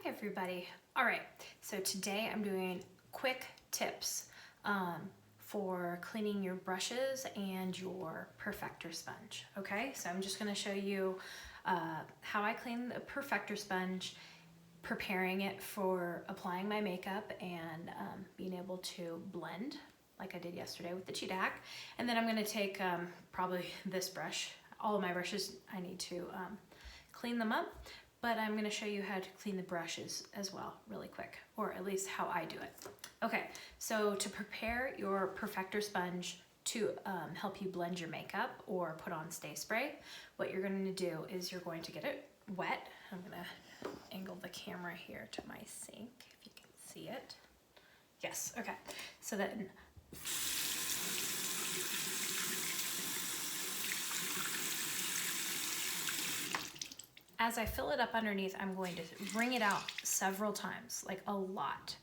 Hi everybody. All right, so today I'm doing quick tips for cleaning your brushes and your Perfector sponge. Okay, so I'm just going to show you how I clean the Perfector sponge, preparing it for applying my makeup and being able to blend like I did yesterday with the Cheetah Hack. And then I'm going to take probably this brush. All of my brushes, I need to clean them up, but I'm going to show you how to clean the brushes as well really quick, or at least how I do it. Okay, so to prepare your Perfector sponge to help you blend your makeup or put on stay spray, what you're going to do is you're going to get it wet. I'm going to angle the camera here to my sink if you can see it. Yes, okay. So then as I fill it up underneath, I'm going to wring it out several times, like a lot,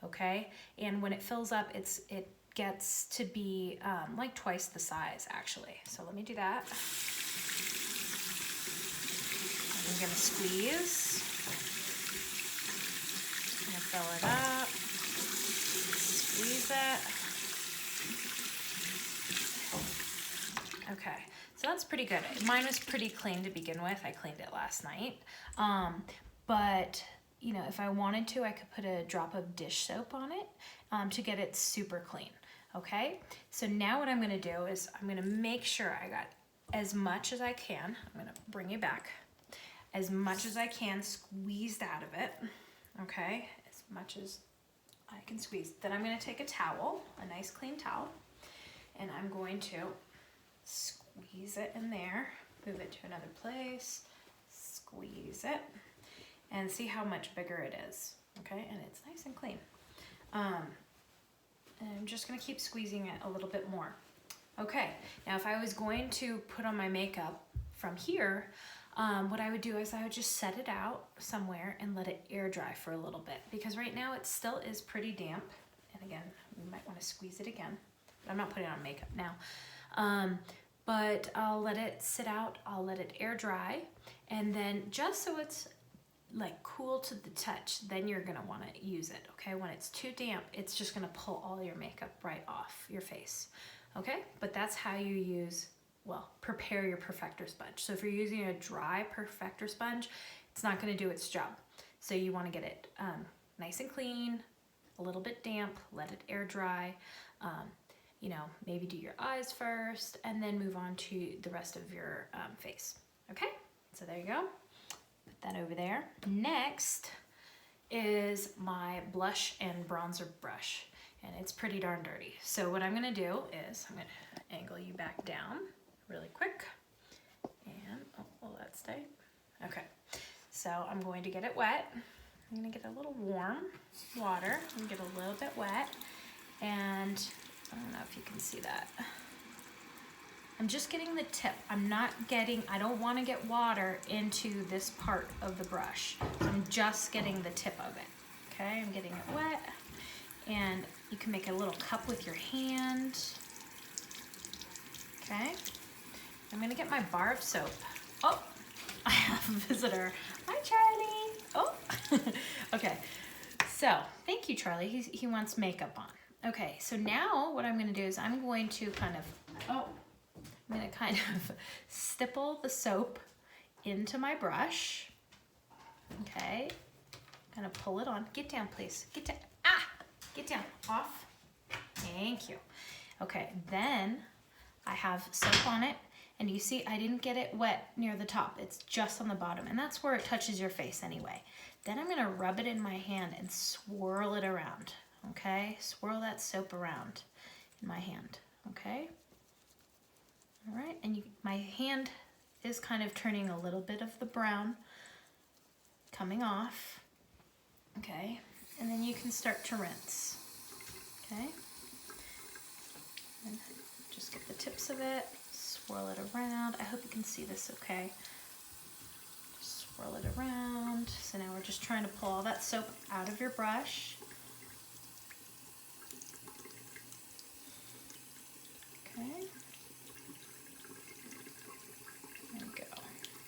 okay? And when it fills up, it gets to be like twice the size, actually. So let me do that. I'm gonna squeeze. I'm gonna fill it up, squeeze it. Okay. So that's pretty good. Mine was pretty clean to begin with. I cleaned it last night. But you know, if I wanted to, I could put a drop of dish soap on it to get it super clean. Okay, so now what I'm gonna do is I'm gonna make sure I got as much as I can. I'm gonna bring you back. As much as I can squeezed out of it. Okay, as much as I can squeeze. Then I'm gonna take a towel, a nice clean towel, and I'm going to squeeze it in there, move it to another place, squeeze it, and see how much bigger it is, okay? And it's nice and clean. And I'm just gonna keep squeezing it a little bit more. Okay, now if I was going to put on my makeup from here, what I would do is I would just set it out somewhere and let it air dry for a little bit, because right now it still is pretty damp. And again, you might wanna squeeze it again, but I'm not putting on makeup now. But I'll let it sit out, I'll let it air dry, and then just so it's like cool to the touch, then you're gonna wanna use it, okay? When it's too damp, it's just gonna pull all your makeup right off your face, okay? But that's how you use, well, prepare your Perfector sponge. So if you're using a dry Perfector sponge, it's not gonna do its job. So you wanna get it nice and clean, a little bit damp, let it air dry, you know, maybe do your eyes first and then move on to the rest of your face. Okay, so there you go. Put that over there. Next is my blush and bronzer brush, and it's pretty darn dirty. So what I'm gonna do is I'm gonna angle you back down really quick. And, oh, will that stay? Okay, so I'm going to get it wet. I'm gonna get a little warm water and get a little bit wet, and I don't know if you can see that. I'm just getting the tip. I don't want to get water into this part of the brush. So I'm just getting the tip of it. Okay, I'm getting it wet. And you can make a little cup with your hand. Okay. I'm gonna get my bar of soap. Oh, I have a visitor. Hi, Charlie. Oh, okay. So, thank you, Charlie. He wants makeup on. Okay, so now what I'm gonna do is I'm going to kind of stipple the soap into my brush. Okay, kind of pull it on. Get down, please. Get down. Ah! Get down. Off. Thank you. Okay, then I have soap on it, and you see I didn't get it wet near the top. It's just on the bottom, and that's where it touches your face anyway. Then I'm gonna rub it in my hand and swirl it around. Okay, swirl that soap around in my hand, okay? All right, and my hand is kind of turning a little bit of the brown coming off, okay? And then you can start to rinse, okay? And just get the tips of it, swirl it around. I hope you can see this okay. Just swirl it around. So now we're just trying to pull all that soap out of your brush. Okay. There we go.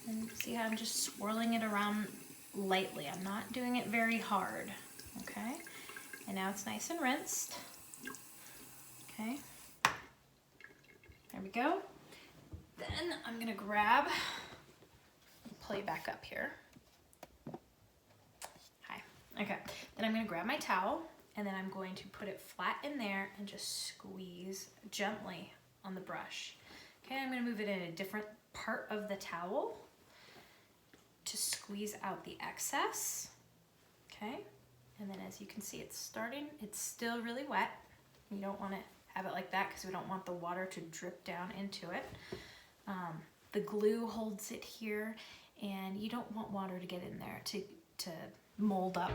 And see how I'm just swirling it around lightly. I'm not doing it very hard, okay? And now it's nice and rinsed, okay? There we go. Then I'm gonna grab, pull you back up here. Hi, okay. Then I'm gonna grab my towel and then I'm going to put it flat in there and just squeeze gently on the brush. Okay, I'm gonna move it in a different part of the towel to squeeze out the excess, okay? And then as you can see, it's still really wet. You don't wanna have it like that because we don't want the water to drip down into it. The glue holds it here and you don't want water to get in there to mold up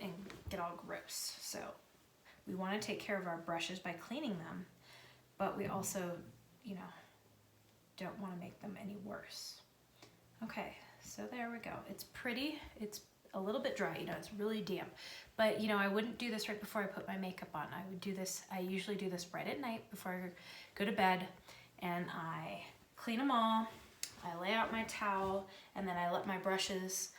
and get all gross. So we wanna take care of our brushes by cleaning them, but we also, you know, don't wanna make them any worse. Okay, so there we go. It's pretty, it's a little bit dry, you know, it's really damp. But, you know, I wouldn't do this right before I put my makeup on. I usually do this right at night before I go to bed, and I clean them all, I lay out my towel, and then I let my brushes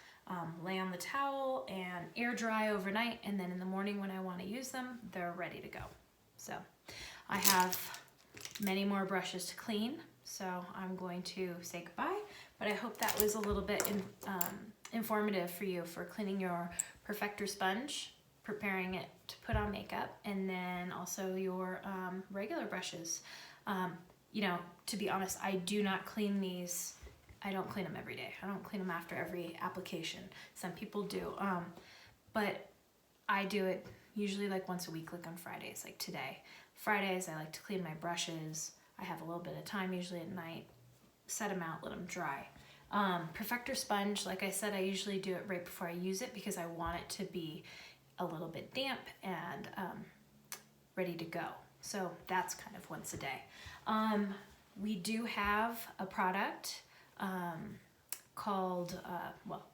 lay on the towel and air dry overnight, and then in the morning when I want to use them, they're ready to go. So I have many more brushes to clean, so I'm going to say goodbye, but I hope that was a little bit informative for you for cleaning your Perfector sponge, preparing it to put on makeup, and then also your regular brushes. You know, to be honest, I do not clean these. I don't clean them every day. I don't clean them after every application. Some people do, but I do it usually like once a week, like on Fridays, like today. Fridays, I like to clean my brushes. I have a little bit of time, usually at night, set them out, let them dry. Perfector sponge, like I said, I usually do it right before I use it because I want it to be a little bit damp and ready to go. So that's kind of once a day. We do have a product called, well,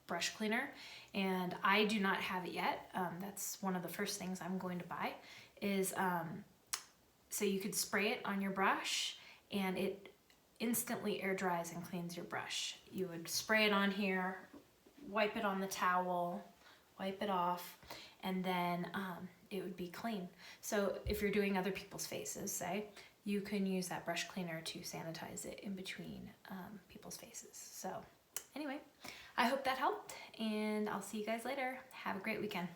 brush cleaner, and I do not have it yet. That's one of the first things I'm going to buy is, so you could spray it on your brush and it instantly air dries and cleans your brush. You would spray it on here, wipe it on the towel, wipe it off, and then it would be clean. So if you're doing other people's faces, say, you can use that brush cleaner to sanitize it in between people's faces. So anyway, I hope that helped, and I'll see you guys later. Have a great weekend.